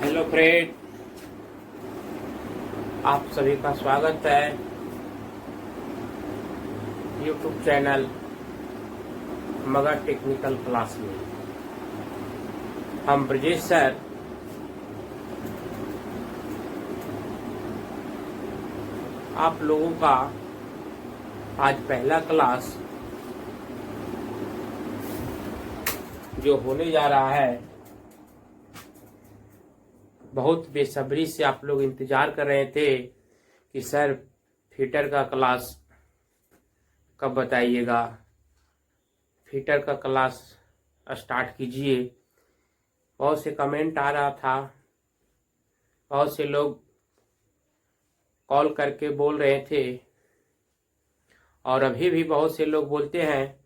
Hello friend, आप सभी का स्वागत है YouTube channel Magadh technical class में। हम ब्रजेश सर आप लोगों का आज पहला क्लास जो होने जा रहा है, बहुत बेसब्री से आप लोग इंतजार कर रहे थे कि सर फिटर का क्लास कब बताइएगा, फिटर का क्लास स्टार्ट कीजिए। बहुत से कमेंट आ रहा था, बहुत से लोग कॉल करके बोल रहे थे, और अभी भी बहुत से लोग बोलते हैं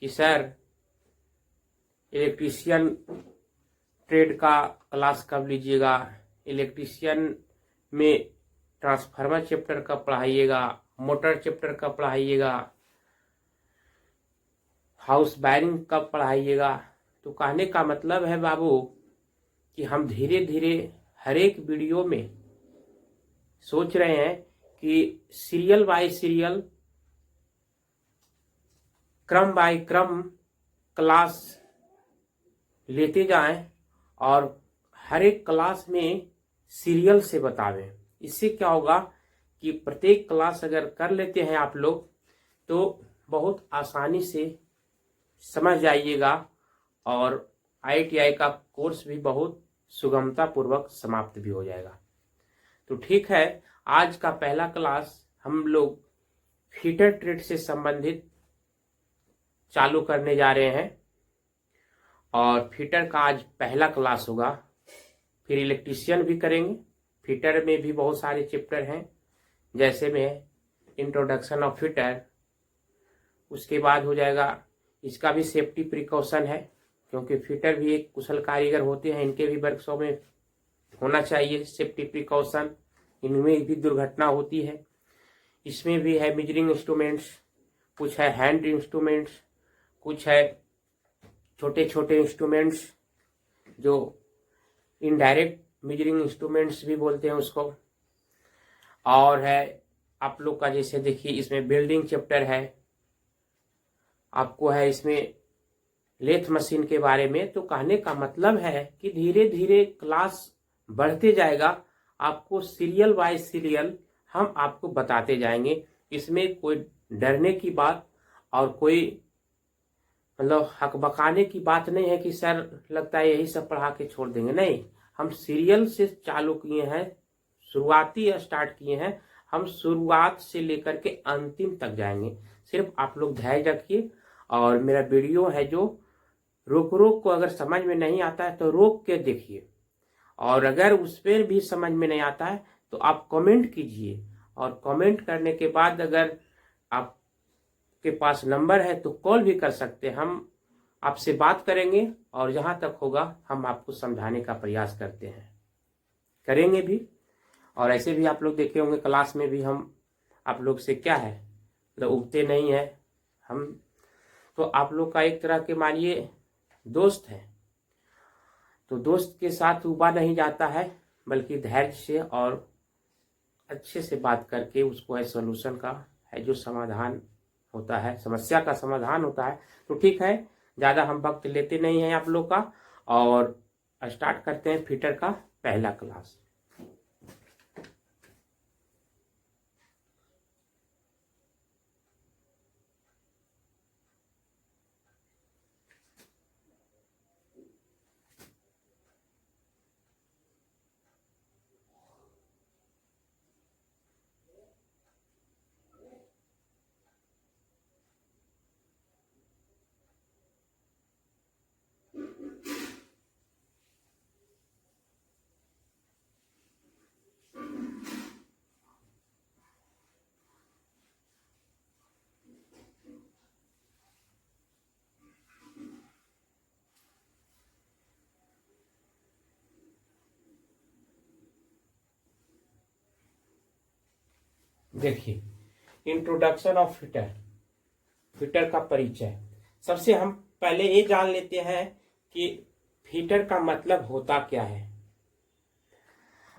कि सर इलेक्ट्रीशियन ट्रेड का क्लास कब लीजिएगा, इलेक्ट्रीशियन में ट्रांसफार्मर चैप्टर कब पढ़ाइएगा, मोटर चैप्टर कब पढ़ाइएगा, हाउस वायरिंग कब पढ़ाइएगा। तो कहने का मतलब है बाबू कि हम धीरे धीरे हर एक वीडियो में सोच रहे हैं कि सीरियल बाय सीरियल, क्रम बाय क्रम क्लास लेते जाएं और हर एक क्लास में सीरियल से बतावें। इससे क्या होगा कि प्रत्येक क्लास अगर कर लेते हैं आप लोग तो बहुत आसानी से समझ जाइएगा और ITI का कोर्स भी बहुत सुगमता पूर्वक समाप्त भी हो जाएगा। तो ठीक है, आज का पहला क्लास हम लोग फीटर ट्रेड से संबंधित चालू करने जा रहे हैं और फीटर का आज पहला क्लास होगा। फिर इलेक्ट्रीशियन भी करेंगे। फीटर में भी बहुत सारे चैप्टर हैं, जैसे में इंट्रोडक्शन ऑफ फीटर, उसके बाद हो जाएगा इसका भी सेफ्टी प्रिकॉशन है, क्योंकि फीटर भी एक कुशल कारीगर होते हैं, इनके भी वर्कशॉप में होना चाहिए सेफ्टी प्रिकॉशन, इनमें भी दुर्घटना होती है। इसमें भी है मेजरिंग इंस्ट्रूमेंट्स, कुछ है हैंड इंस्ट्रूमेंट्स, कुछ है छोटे छोटे इंस्ट्रूमेंट्स जो इनडायरेक्ट मेजरिंग इंस्ट्रूमेंट्स भी बोलते हैं उसको, और है आप लोग का जैसे देखिए इसमें बिल्डिंग चैप्टर है, आपको है इसमें लेथ मशीन के बारे में। तो कहने का मतलब है कि धीरे धीरे क्लास बढ़ते जाएगा, आपको सीरियल बाय सीरियल हम आपको बताते जाएंगे। इसमें कोई डरने की बात और कोई मतलब हकबकाने की बात नहीं है कि सर लगता है यही सब पढ़ा के छोड़ देंगे, नहीं। हम सीरियल से चालू किए हैं, शुरुआती स्टार्ट किए हैं, हम शुरुआत से लेकर के अंतिम तक जाएंगे। सिर्फ आप लोग धैर्य रखिए और मेरा वीडियो है जो रोक रोक को अगर समझ में नहीं आता है तो रोक के देखिए, और अगर उस पर भी समझ में नहीं आता है तो आप कमेंट कीजिए, और कमेंट करने के बाद अगर आपके पास नंबर है तो कॉल भी कर सकते हैं। हम आपसे बात करेंगे और जहां तक होगा हम आपको समझाने का प्रयास करते हैं, करेंगे भी। और ऐसे भी आप लोग देखे होंगे क्लास में भी हम आप लोग से क्या है मतलब उगते नहीं है हम, तो आप लोग का एक तरह के मानिए दोस्त है। तो दोस्त के साथ उबा नहीं जाता है, बल्कि धैर्य से और अच्छे से बात करके उसको है सॉल्यूशन का है जो समाधान होता है, समस्या का समाधान होता है। तो ठीक है, ज़्यादा हम वक्त लेते नहीं हैं आप लोग का, और स्टार्ट करते हैं फीटर का पहला क्लास। देखिए, इंट्रोडक्शन ऑफ फीटर, फीटर का परिचय। सबसे हम पहले ये जान लेते हैं कि फीटर का मतलब होता क्या है।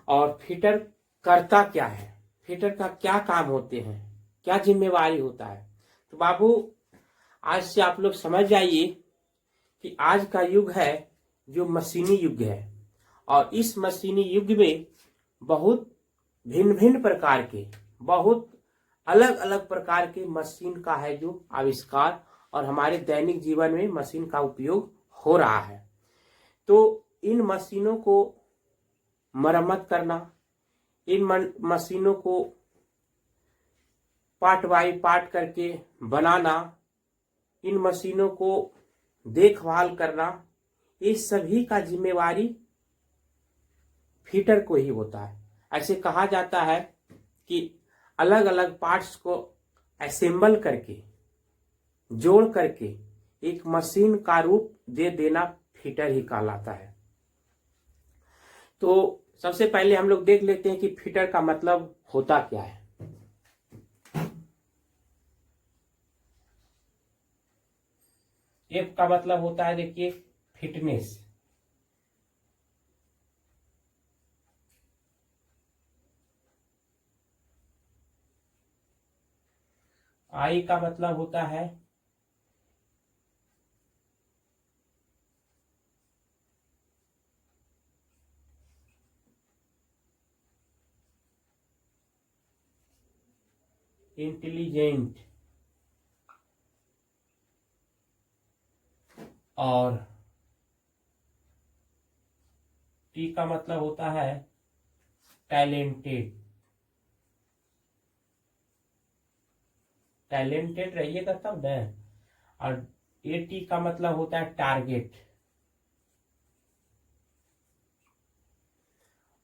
और फिटर करता क्या है, फिटर का क्या काम होते हैं, क्या जिम्मेवारी होता है। तो बाबू आज से आप लोग समझ जाइए कि आज का युग है जो मशीनी युग है, और इस मशीनी युग में बहुत भिन्न भिन्न प्रकार के, बहुत अलग अलग प्रकार के मशीन का है जो आविष्कार, और हमारे दैनिक जीवन में मशीन का उपयोग हो रहा है। तो इन मशीनों को मरम्मत करना, इन मशीनों को पार्ट बाई पार्ट करके बनाना, इन मशीनों को देखभाल करना, इस सभी का जिम्मेवारी फिटर को ही होता है। ऐसे कहा जाता है कि अलग अलग पार्ट्स को असेंबल करके, जोड़ करके एक मशीन का रूप दे देना फिटर ही कहलाता है। तो सबसे पहले हम लोग देख लेते हैं कि फिटर का मतलब होता क्या है। एफ का मतलब होता है, देखिए, फिटनेस। आई का मतलब होता है इंटेलिजेंट, और टी का मतलब होता है टैलेंटेड। टैलेंटेड रहिएगा तब न। और ए टी का मतलब होता है टारगेट,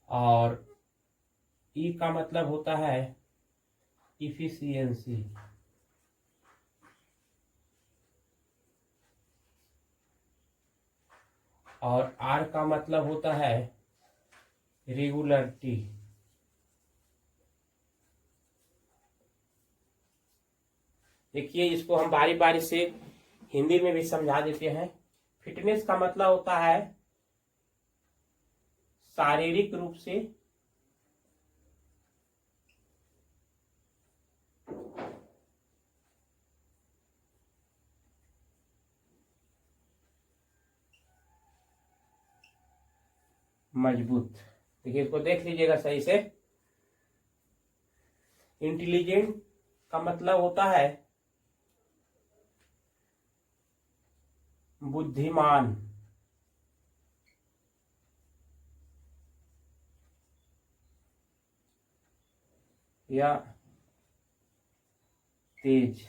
और ई का मतलब होता है इफिशियंसी, और आर का मतलब होता है रेगुलरिटी। देखिए, इसको हम बारी बारी से हिंदी में भी समझा देते हैं। फिटनेस का मतलब होता है शारीरिक रूप से मजबूत। देखिए, इसको देख लीजिएगा सही से। इंटेलिजेंट का मतलब होता है बुद्धिमान, या तेज।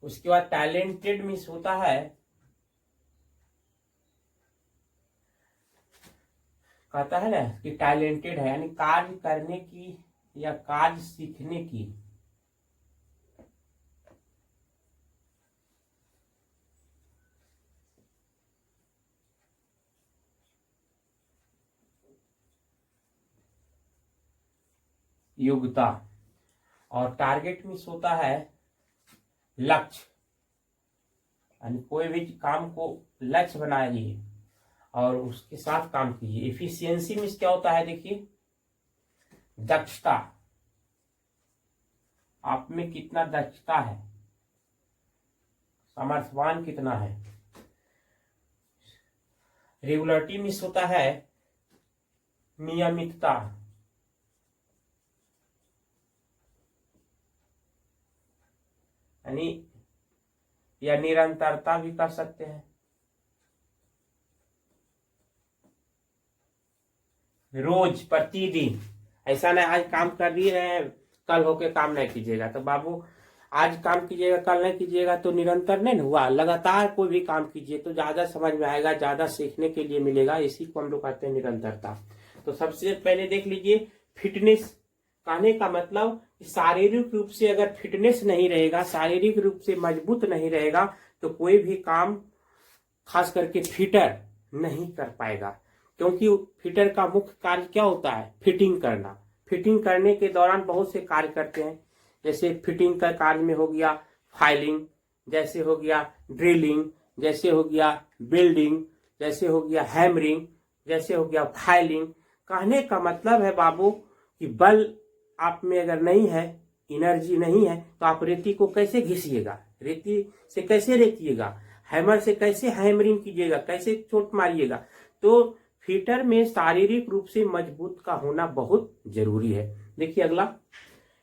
उसके बाद टैलेंटेड मीन्स होता है, कहता है ना कि टैलेंटेड है, यानी कार्य करने की या कार्य सीखने की योग्यता। और टारगेट मीन्स होता है लक्ष्य, यानी कोई भी काम को लक्ष्य बनाइए और उसके साथ काम कीजिए। इफिशियंसी मीन्स क्या होता है, देखिए, दक्षता, आप में कितना दक्षता है, सामर्थ्यवान कितना है। रेगुलरिटी मीन्स होता है नियमितता, यानी या निरंतरता भी कर सकते हैं। रोज, प्रतिदिन, ऐसा नहीं आज काम कर रही है कल होके काम नहीं कीजिएगा। तो बाबू आज काम कीजिएगा कल नहीं कीजिएगा तो निरंतर नहीं हुआ। लगातार कोई भी काम कीजिए तो ज्यादा समझ में आएगा, ज्यादा सीखने के लिए मिलेगा। इसी को हम लोग कहते हैं निरंतरता। तो सबसे पहले देख लीजिए, फिटनेस कहने का मतलब शारीरिक रूप से अगर फिटनेस नहीं रहेगा, शारीरिक रूप से मजबूत नहीं रहेगा, तो कोई भी काम खास करके फिटर नहीं कर पाएगा। क्योंकि फिटर का मुख्य कार्य क्या होता है, फिटिंग करना। फिटिंग करने के दौरान बहुत से कार्य करते हैं, जैसे फिटिंग का कार्य में हो गया फाइलिंग, जैसे हो गया ड्रिलिंग, जैसे हो गया बिल्डिंग, जैसे हो गया हैमरिंग, जैसे हो गया फाइलिंग। कहने का मतलब है बाबू कि बल आप में अगर नहीं है, एनर्जी नहीं है, तो आप रेती को कैसे घिसिएगा, रेती से कैसे रेतिएगा, हैमर से कैसे हैमरिंग कीजिएगा, कैसे चोट मारिएगा। तो फिटर में शारीरिक रूप से मजबूत का होना बहुत जरूरी है। देखिए अगला,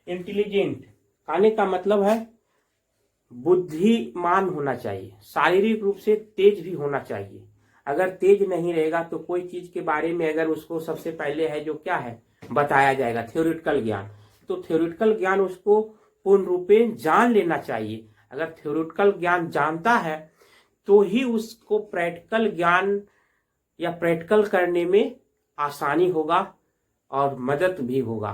इंटेलिजेंट। कहने का मतलब है बुद्धिमान होना चाहिए, शारीरिक रूप से तेज भी होना चाहिए। अगर तेज नहीं रहेगा तो कोई चीज के बारे में अगर उसको सबसे पहले है जो क्या है बताया जाएगा, थ्योरेटिकल ज्ञान, तो थ्योरेटिकल ज्ञान उसको पूर्ण रूपेण जान लेना चाहिए। अगर थ्योरेटिकल ज्ञान जानता है तो ही उसको प्रैक्टिकल ज्ञान या प्रैक्टिकल करने में आसानी होगा और मदद भी होगा।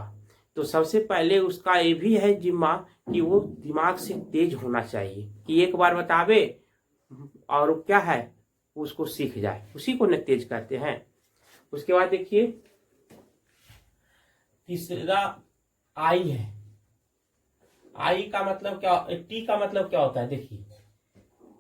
तो सबसे पहले उसका ये भी है जिम्मा कि वो दिमाग से तेज होना चाहिए, कि एक बार बतावे और क्या है उसको सीख जाए, उसी को न तेज करते हैं। उसके बाद देखिए तीसरा आई है। आई का मतलब क्या, टी का मतलब क्या होता है, देखिए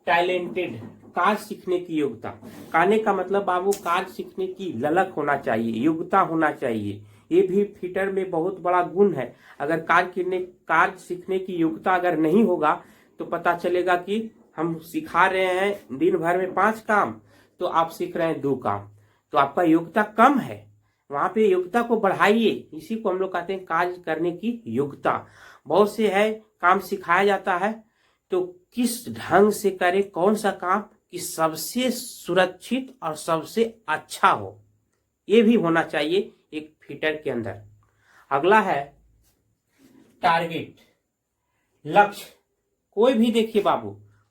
टैलेंटेड, कार्य सीखने की योग्यता। कहने का मतलब बाबू कार्य सीखने की ललक होना चाहिए, योग्यता होना चाहिए। ये भी फिटर में बहुत बड़ा गुण है। अगर कार्य सीखने की योग्यता अगर नहीं होगा तो पता चलेगा कि हम सिखा रहे हैं दिन भर में 5 काम, तो आप सीख रहे हैं 2 काम, तो आपका योग्यता कम है। वहां पे योग्यता को बढ़ाइए, इसी को हम लोग कहते हैं कार्य करने की योग्यता। बहुत से है काम सिखाया जाता है तो किस ढंग से करे, कौन सा काम कि सबसे सुरक्षित और सबसे अच्छा हो, ये भी होना चाहिए एक फिटर के अंदर। अगला है टारगेट, लक्ष्य। कोई भी देखिए बाबू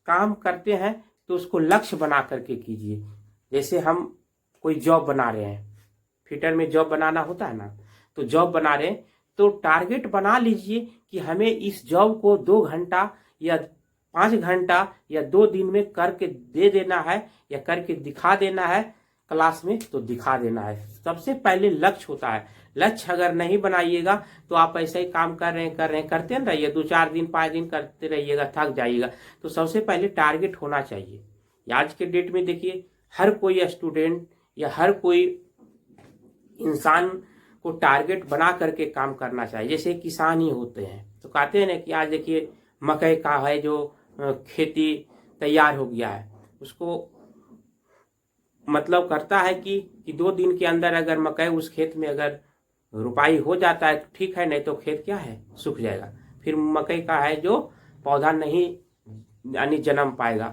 काम करते हैं तो उसको लक्ष्य बना करके कीजिए। जैसे हम कोई जॉब बना रहे हैं, फिटर में जॉब बनाना होता है ना, तो जॉब बना रहे हैं तो टारगेट बना लीजिए कि हमें इस जॉब को 2 घंटा या 5 घंटा या 2 दिन में करके दे देना है या करके दिखा देना है। क्लास में तो दिखा देना है, सबसे पहले लक्ष्य होता है। लक्ष्य अगर नहीं बनाइएगा तो आप ऐसे ही काम करते ना रहिए, 2-4 दिन 5 दिन करते रहिएगा, थक जाइएगा। तो सबसे पहले टारगेट होना चाहिए। आज के डेट में देखिए हर कोई स्टूडेंट या हर कोई इंसान को टारगेट बना करके काम करना चाहिए। जैसे किसान ही होते हैं तो कहते हैं ना कि आज देखिए मकई का है जो खेती तैयार हो गया है, उसको मतलब करता है कि 2 दिन के अंदर अगर मकई उस खेत में अगर रुपाई हो जाता है तो ठीक है, नहीं तो खेत क्या है सूख जाएगा, फिर मकई का है जो पौधा नहीं यानी जन्म पाएगा।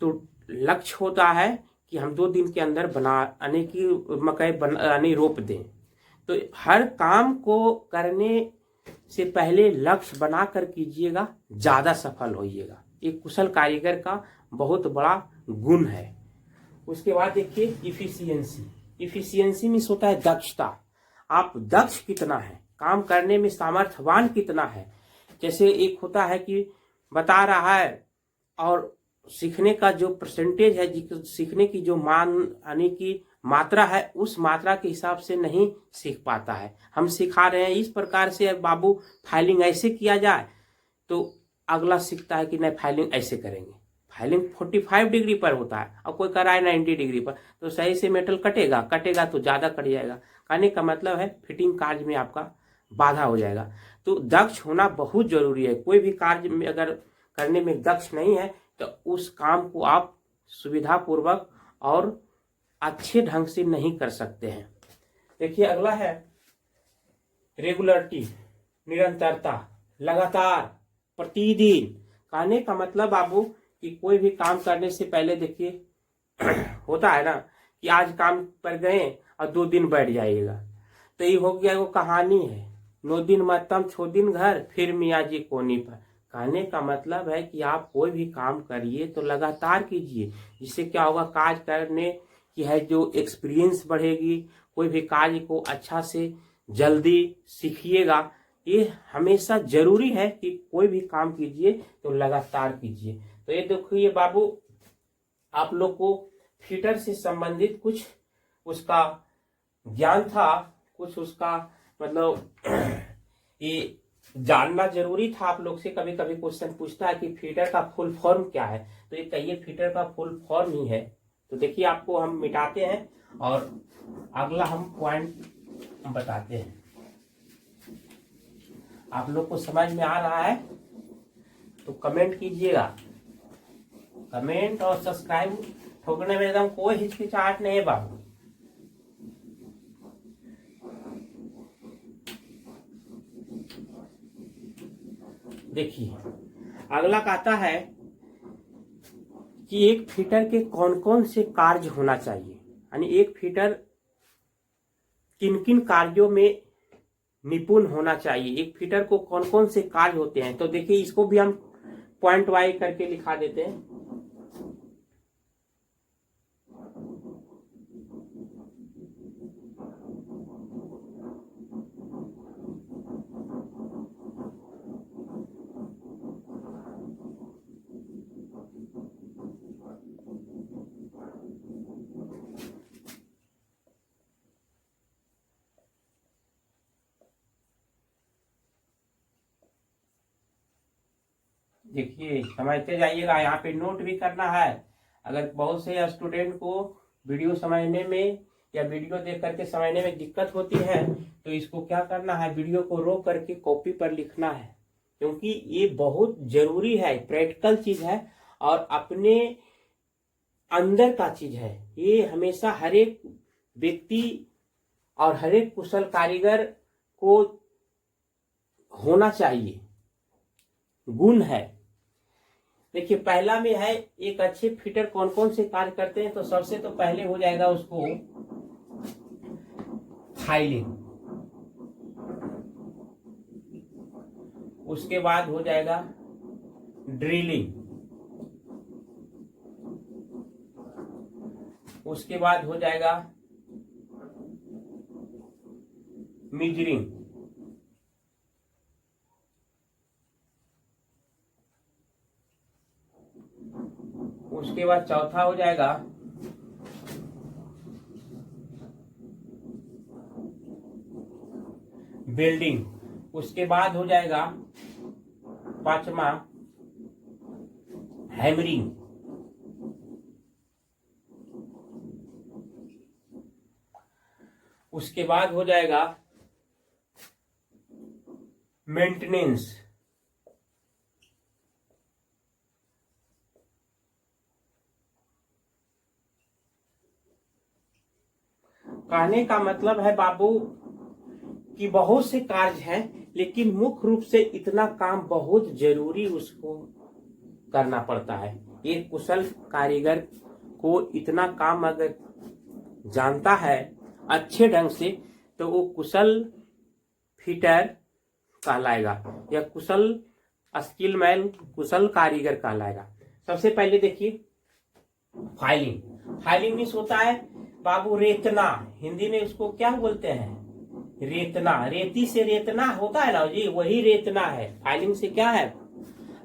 तो लक्ष्य होता है कि हम 2 दिन के अंदर बनाने की मकई यानी रोप दें। तो हर काम को करने से पहले लक्ष्य बनाकर कीजिएगा, ज्यादा सफल होइएगा। एक कुशल कारीगर का बहुत बड़ा गुण है। उसके बाद देखिए इफिशियंसी। इफिशियंसी में होता है दक्षता। आप दक्ष कितना है, काम करने में सामर्थ्यवान कितना है। जैसे एक होता है कि बता रहा है और सीखने का जो परसेंटेज है, सीखने की जो मान यानी कि मात्रा है, उस मात्रा के हिसाब से नहीं सीख पाता है। हम सिखा रहे हैं इस प्रकार से बाबू फाइलिंग ऐसे किया जाए, तो अगला सीखता है कि नहीं फाइलिंग ऐसे करेंगे। फाइलिंग 45 डिग्री पर होता है और कोई कराए 90 डिग्री पर, तो सही से मेटल कटेगा तो ज्यादा कट जाएगा। कहने का मतलब है फिटिंग कार्य में आपका बाधा हो जाएगा। तो दक्ष होना बहुत जरूरी है। कोई भी कार्य में अगर करने में दक्ष नहीं है तो उस काम को आप सुविधापूर्वक और अच्छे ढंग से नहीं कर सकते हैं। देखिए अगला है रेगुलरिटी, निरंतरता, लगातार, प्रतिदिन। कहने का मतलब बाबू कि कोई भी काम करने से पहले देखिए होता है ना कि आज काम पर गए और 2 दिन बैठ जाइएगा, तो ये हो गया वो कहानी है 9 दिन मतम 6 दिन घर फिर मियाँ जी कोनी पर। कहने का मतलब है कि आप कोई भी काम करिए तो लगातार कीजिए, जिससे क्या होगा कार्य करने की है जो एक्सपीरियंस बढ़ेगी, कोई भी कार्य को अच्छा से जल्दी सीखिएगा। ये हमेशा जरूरी है कि कोई भी काम कीजिए तो लगातार कीजिए। तो ये देखिए बाबू आप लोग को फिटर से संबंधित कुछ उसका ज्ञान था, कुछ उसका मतलब ये जानना जरूरी था आप लोग से। कभी कभी क्वेश्चन पूछता है कि फिटर का फुल फॉर्म क्या है, तो ये कहिए फिटर का फुल फॉर्म ही है तो देखिए आपको हम मिटाते हैं और अगला हम पॉइंट बताते हैं। आप लोग को समझ में आ रहा है तो कमेंट कीजिएगा। कमेंट और सब्सक्राइब ठोकने में एकदम कोई हिचकिचाहट नहीं है बाबू। देखिए अगला कहता है कि एक फिटर के कौन कौन से कार्य होना चाहिए, यानी एक फिटर किन किन कार्यों में निपुण होना चाहिए, एक फिटर को कौन कौन से कार्य होते हैं। तो देखिए इसको भी हम पॉइंट वाइज करके लिखा देते हैं। देखिए समझते जाइएगा, यहाँ पे नोट भी करना है। अगर बहुत से स्टूडेंट को वीडियो समझने में या वीडियो देख करके समझने में दिक्कत होती है तो इसको क्या करना है, वीडियो को रोक करके कॉपी पर लिखना है, क्योंकि ये बहुत जरूरी है, प्रैक्टिकल चीज है और अपने अंदर का चीज है। ये हमेशा हर एक व्यक्ति और हर एक कुशल कारीगर को होना चाहिए, गुण है। देखिए पहला में है एक अच्छे फिटर कौन कौन से कार्य करते हैं। तो सबसे तो पहले हो जाएगा उसको फाइलिंग, उसके बाद हो जाएगा ड्रिलिंग, उसके बाद हो जाएगा मेजरिंग, उसके बाद चौथा हो जाएगा बिल्डिंग, उसके बाद हो जाएगा पांचवा हैमरिंग, उसके बाद हो जाएगा मेंटेनेंस, कहने का मतलब है बाबू कि बहुत से कार्य हैं, लेकिन मुख्य रूप से इतना काम बहुत जरूरी उसको करना पड़ता है। एक कुशल कारीगर को इतना काम अगर जानता है अच्छे ढंग से तो वो कुशल फिटर कहलाएगा या कुशल स्किलमैन, कुशल कारीगर कहलाएगा। सबसे पहले देखिए फाइलिंग। फाइलिंग मीन्स होता है बाबू रेतना, हिंदी में उसको क्या बोलते हैं, रेतना। रेती से रेतना होता है ना जी, वही रेतना है। फाइलिंग से क्या है,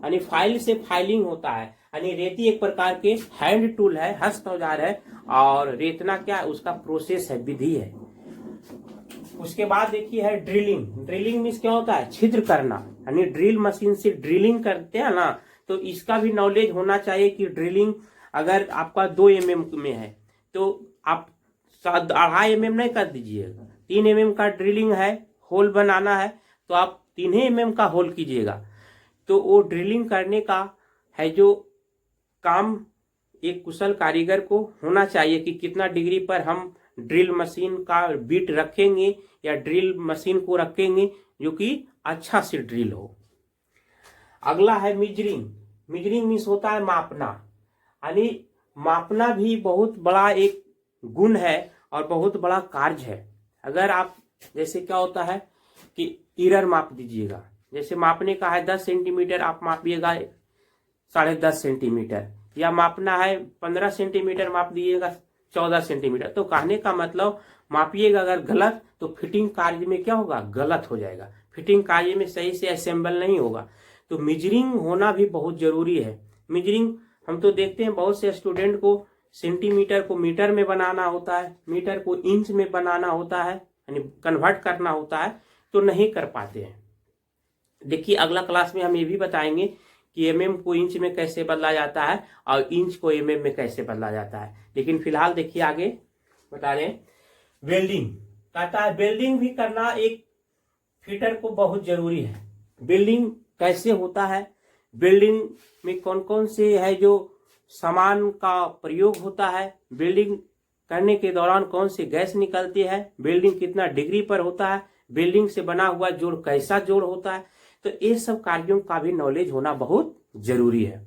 यानी फाइल से फाइलिंग होता है, यानी रेती एक प्रकार के हैंड टूल है, हस्त औजार है, और रेतना क्या है, उसका प्रोसेस है, विधि है। उसके बाद देखिए है ड्रिलिंग। ड्रिलिंग मीन्स क्या होता है, छिद्र करना, यानी ड्रिल मशीन से ड्रिलिंग करते हैं ना, तो इसका भी नॉलेज होना चाहिए कि ड्रिलिंग अगर आपका 2 mm में है तो आप 2.5 mm नहीं कर दीजिएगा, 3 mm का ड्रिलिंग है, होल बनाना है तो आप 3 mm का होल कीजिएगा। तो वो ड्रिलिंग करने का है जो काम एक कुशल कारीगर को होना चाहिए कि कितना डिग्री पर हम ड्रिल मशीन का बीट रखेंगे या ड्रिल मशीन को रखेंगे जो कि अच्छा से ड्रिल हो। अगला है मेजरिंग। मेजरिंग मीन्स होता है मापना, यानी मापना भी बहुत बड़ा एक गुण है और बहुत बड़ा कार्य है। अगर आप जैसे क्या होता है कि इरर माप दीजिएगा, जैसे मापने का है 10 सेंटीमीटर, आप मापिएगा 10.5 सेंटीमीटर, या मापना है 15 सेंटीमीटर, माप दीजिएगा 14 सेंटीमीटर। तो कहने का मतलब मापिएगा अगर गलत तो फिटिंग कार्य में क्या होगा, गलत हो जाएगा, फिटिंग कार्य में सही से असेंबल नहीं होगा। तो मेजरिंग होना भी बहुत जरूरी है। मेजरिंग हम तो देखते हैं बहुत से स्टूडेंट को सेंटीमीटर को मीटर में बनाना होता है, मीटर को इंच में बनाना होता है, यानी कन्वर्ट करना होता है, तो नहीं कर पाते हैं। देखिए अगला क्लास में हम ये भी बताएंगे कि एमएम को इंच में कैसे बदला जाता है और इंच को एमएम में कैसे बदला जाता है। लेकिन फिलहाल देखिए आगे बता रहे हैं, वेल्डिंग कहता है वेल्डिंग भी करना एक फिटर को बहुत जरूरी है। वेल्डिंग कैसे होता है, वेल्डिंग में कौन कौन से है जो सामान का प्रयोग होता है, वेल्डिंग करने के दौरान कौन सी गैस निकलती है, वेल्डिंग कितना डिग्री पर होता है, वेल्डिंग से बना हुआ जोड़ कैसा जोड़ होता है, तो ये सब कार्यों का भी नॉलेज होना बहुत जरूरी है।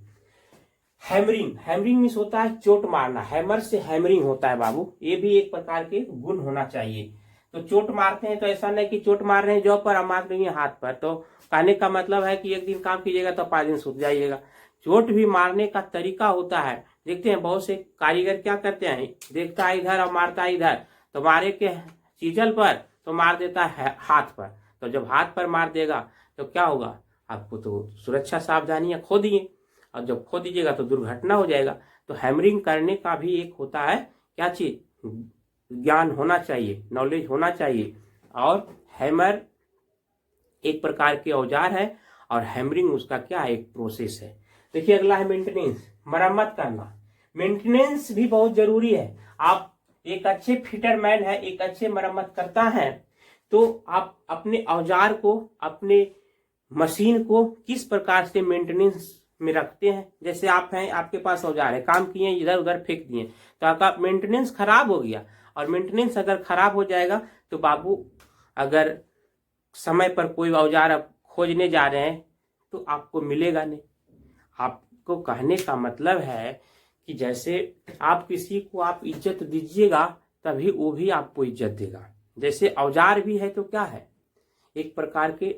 हैमरिंग, हैमरिंग मीन्स होता है चोट मारना, हैमर से हैमरिंग होता है बाबू, ये भी एक प्रकार के गुण होना चाहिए। तो चोट मारते हैं तो ऐसा नहीं कि चोट मार रहे हैं जॉब पर, हम मार रही है हाथ पर, तो कहने का मतलब है कि एक दिन काम कीजिएगा तो 5 दिन सूख जाइएगा। चोट भी मारने का तरीका होता है। देखते हैं बहुत से कारीगर क्या करते हैं, देखता है इधर और मारता है इधर, तो मारे के चीजल पर तो मार देता है हाथ पर। तो जब हाथ पर मार देगा तो क्या होगा, आपको तो सुरक्षा सावधानियां खो दिए, और जब खो दीजिएगा तो दुर्घटना हो जाएगा। तो हैमरिंग करने का भी एक होता है क्या चीज, ज्ञान होना चाहिए, नॉलेज होना चाहिए। और हैमर एक प्रकार के औजार है और हैमरिंग उसका क्या एक प्रोसेस है। देखिए अगला है मेंटेनेंस, मरम्मत करना। मेंटेनेंस भी बहुत जरूरी है। आप एक अच्छे फिटरमैन है, एक अच्छे मरम्मत करता है, तो आप अपने औजार को, अपने मशीन को किस प्रकार से मेंटेनेंस में रखते हैं। जैसे आप हैं, आपके पास औजार है, काम किए इधर उधर फेंक दिए, तो आपका मेंटेनेंस खराब हो गया। और मेंटेनेंस अगर खराब हो जाएगा तो बाबू, अगर समय पर कोई औजार आप खोजने जा रहे हैं तो आपको मिलेगा नहीं। आपको कहने का मतलब है कि जैसे आप किसी को आप इज्जत दीजिएगा तभी वो भी आपको इज्जत देगा। जैसे औजार भी है तो क्या है, एक प्रकार के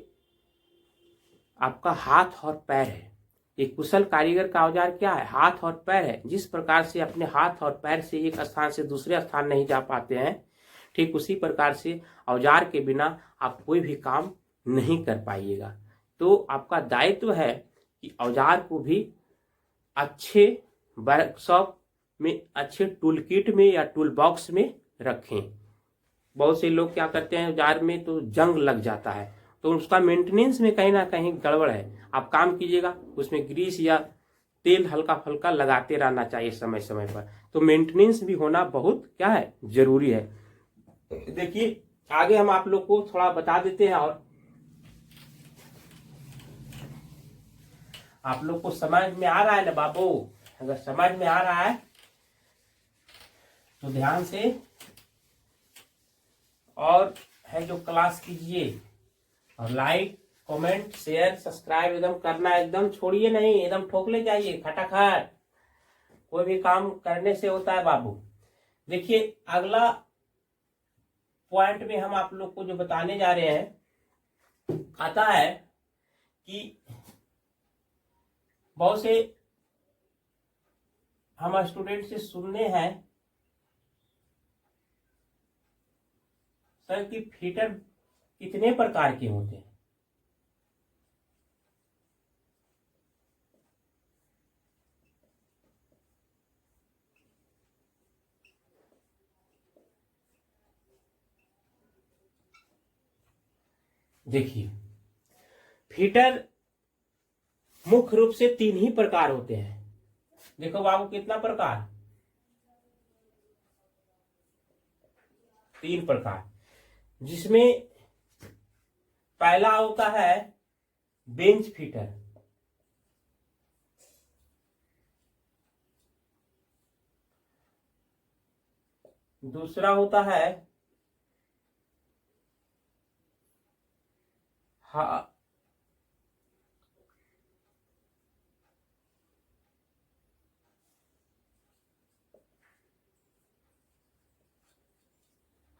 आपका हाथ और पैर है। एक कुशल कारीगर का औजार क्या है, हाथ और पैर है। जिस प्रकार से अपने हाथ और पैर से एक स्थान से दूसरे स्थान नहीं जा पाते हैं, ठीक उसी प्रकार से औजार के बिना आप कोई भी काम नहीं कर पाइएगा। तो आपका दायित्व है कि औजार को भी अच्छे वर्कशॉप में, अच्छे टूल किट में या टूल बॉक्स में रखें। बहुत से लोग क्या करते हैं, औजार में तो जंग लग जाता है, तो उसका मेंटेनेंस में कहीं ना कहीं गड़बड़ है। आप काम कीजिएगा उसमें ग्रीस या तेल हल्का फुल्का लगाते रहना चाहिए समय समय पर। तो मेंटेनेंस भी होना बहुत क्या है, जरूरी है। देखिए आगे हम आप लोग को थोड़ा बता देते हैं, और आप लोग को समझ में आ रहा है ना बाबू। अगर समझ में आ रहा है तो ध्यान से और है जो क्लास कीजिए, और लाइक कमेंट शेयर सब्सक्राइब एकदम करना, एकदम छोड़िए नहीं, एकदम ठोक ले जाइए खटाखट। कोई भी काम करने से होता है बाबू। देखिए अगला पॉइंट में हम आप लोग को जो बताने जा रहे हैं, आता है कि बहुत से हम स्टूडेंट से सुनने हैं सर कि फिटर कितने प्रकार के होते हैं। देखिए फिटर मुख्य रूप से 3 ही प्रकार होते हैं। देखो बाबू कितना प्रकार, 3 प्रकार, जिसमें पहला होता है बेंच फिटर, दूसरा होता है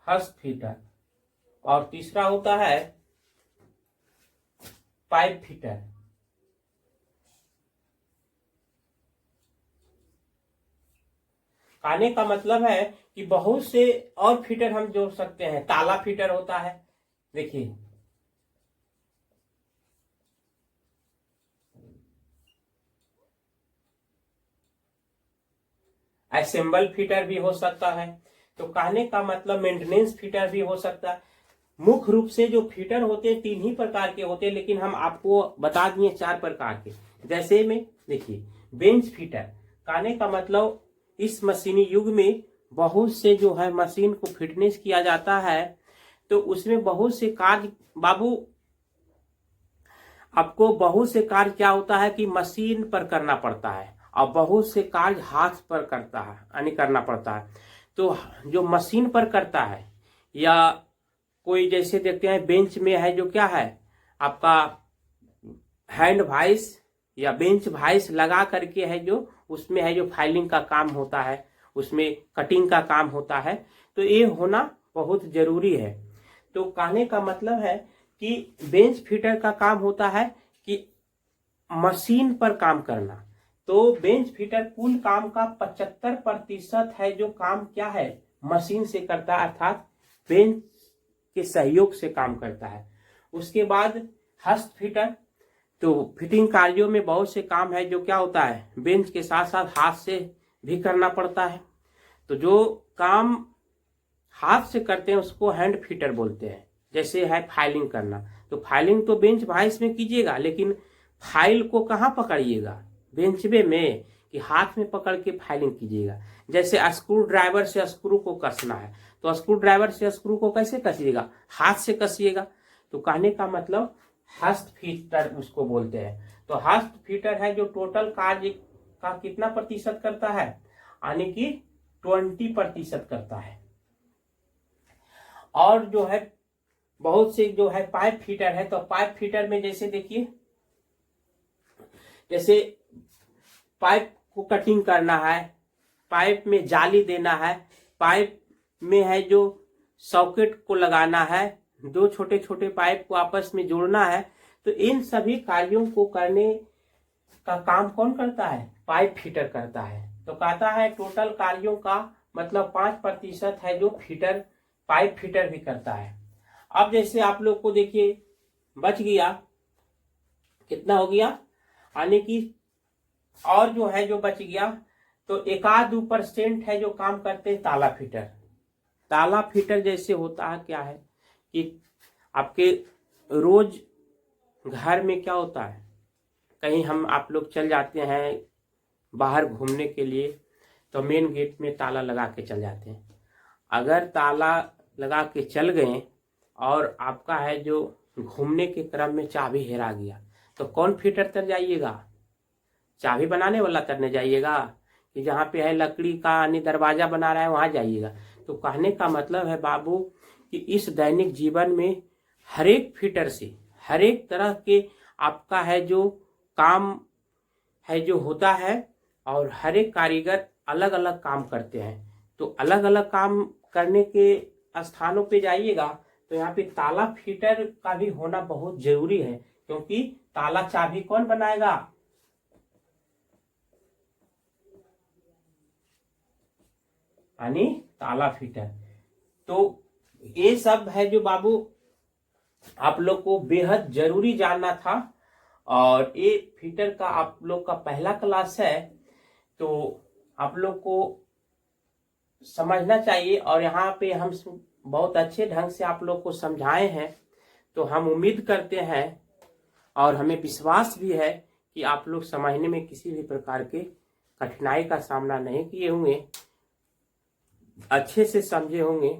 हस्त फिटर, और तीसरा होता है पाइप फिटर। कहने का मतलब है कि बहुत से और फिटर हम जोड़ सकते हैं। ताला फिटर होता है, देखिए असेंबल फिटर भी हो सकता है। तो कहने का मतलब मेंटेनेंस फिटर भी हो सकता है। मुख्य रूप से जो फिटर होते हैं 3 ही प्रकार के होते हैं, लेकिन हम आपको बता दिए 4 प्रकार के। जैसे में देखिए बेंच फिटर कहने का मतलब इस मशीनी युग में बहुत से जो है मशीन को फिटनेस किया जाता है, तो उसमें बहुत से कार्य बाबू आपको बहुत से कार्य क्या होता है कि मशीन पर करना पड़ता है और बहुत से कार्य हाथ पर करता है यानी करना पड़ता है। तो जो मशीन पर करता है या कोई जैसे देखते हैं बेंच में है जो क्या है आपका हैंड वाइस या बेंच वाइस लगा करके है जो उसमें है जो फाइलिंग का काम होता है, उसमें कटिंग का काम होता है, तो ये होना बहुत जरूरी है। तो कहने का मतलब है कि बेंच फिटर का काम होता है कि मशीन पर काम करना। तो बेंच फिटर कुल काम का 75% है जो काम क्या है मशीन से करता है, अर्थात बेंच के सहयोग से काम करता है। उसके बाद हस्त फिटर, तो फिटिंग कार्यों में बहुत से काम है जो क्या होता है बेंच के साथ साथ हाथ से भी करना पड़ता है। तो जो काम हाथ से करते हैं उसको हैंड फिटर बोलते हैं। जैसे है फाइलिंग करना, तो फाइलिंग तो बेंच वाइस में कीजिएगा, लेकिन फाइल को कहाँ पकड़िएगा बेंच में कि हाथ में पकड़ के फाइलिंग कीजिएगा। जैसे स्क्रू ड्राइवर से स्क्रू को कसना है, तो स्क्रू ड्राइवर से स्क्रू को कैसे कसिएगा, हाथ से कसिएगा। तो कहने का मतलब हस्त फीटर उसको बोलते हैं। तो हस्त फीटर है जो टोटल कार्य का कितना प्रतिशत करता है, यानी कि 20% करता है। और जो है बहुत से जो है पाइप फीटर है, तो पाइप फीटर में जैसे देखिए जैसे पाइप को कटिंग करना है, पाइप में जाली देना है, पाइप में है जो सॉकेट को लगाना है, दो छोटे छोटे पाइप को आपस में जोड़ना है, तो इन सभी कार्यों को करने का काम कौन करता है, पाइप फिटर करता है। तो कहता है टोटल कार्यों का मतलब 5% है जो फिटर पाइप फिटर भी करता है। अब जैसे आप लोग को देखिए बच गया कितना हो गया, यानी कि और जो है जो बच गया तो 1-2% है जो काम करते हैं ताला फिटर। ताला फिटर जैसे होता है क्या है कि आपके रोज घर में क्या होता है, कहीं हम आप लोग चल जाते हैं बाहर घूमने के लिए, तो मेन गेट में ताला लगा के चल जाते हैं। अगर ताला लगा के चल गए और आपका है जो घूमने के क्रम में चाबी हेरा गया, तो कौन फिटर तर जाइएगा, चाबी बनाने वाला तरने जाइएगा कि जहाँ पे है लकड़ी का यानी दरवाजा बना रहा है वहां जाइएगा। तो कहने का मतलब है बाबू कि इस दैनिक जीवन में हर एक फिटर से हर एक तरह के आपका है जो काम है जो होता है, और हर एक कारीगर अलग अलग काम करते हैं। तो अलग अलग काम करने के स्थानों पे जाइएगा तो यहाँ पे ताला फिटर का भी होना बहुत जरूरी है, क्योंकि ताला चाबी कौन बनाएगा, यानी ताला फिटर। तो ये सब है जो बाबू आप लोग को बेहद जरूरी जानना था, और ये फिटर का आप लोग का पहला क्लास है, तो आप लोग को समझना चाहिए। और यहाँ पे हम बहुत अच्छे ढंग से आप लोग को समझाए हैं, तो हम उम्मीद करते हैं और हमें विश्वास भी है कि आप लोग समझने में किसी भी प्रकार के कठिनाई का सामना नहीं किए होंगे, अच्छे से समझे होंगे।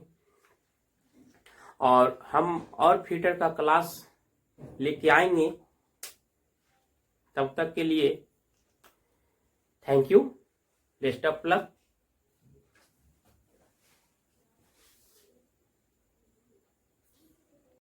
और हम और फिटर का क्लास लेके आएंगे, तब तक के लिए thank you, best of luck.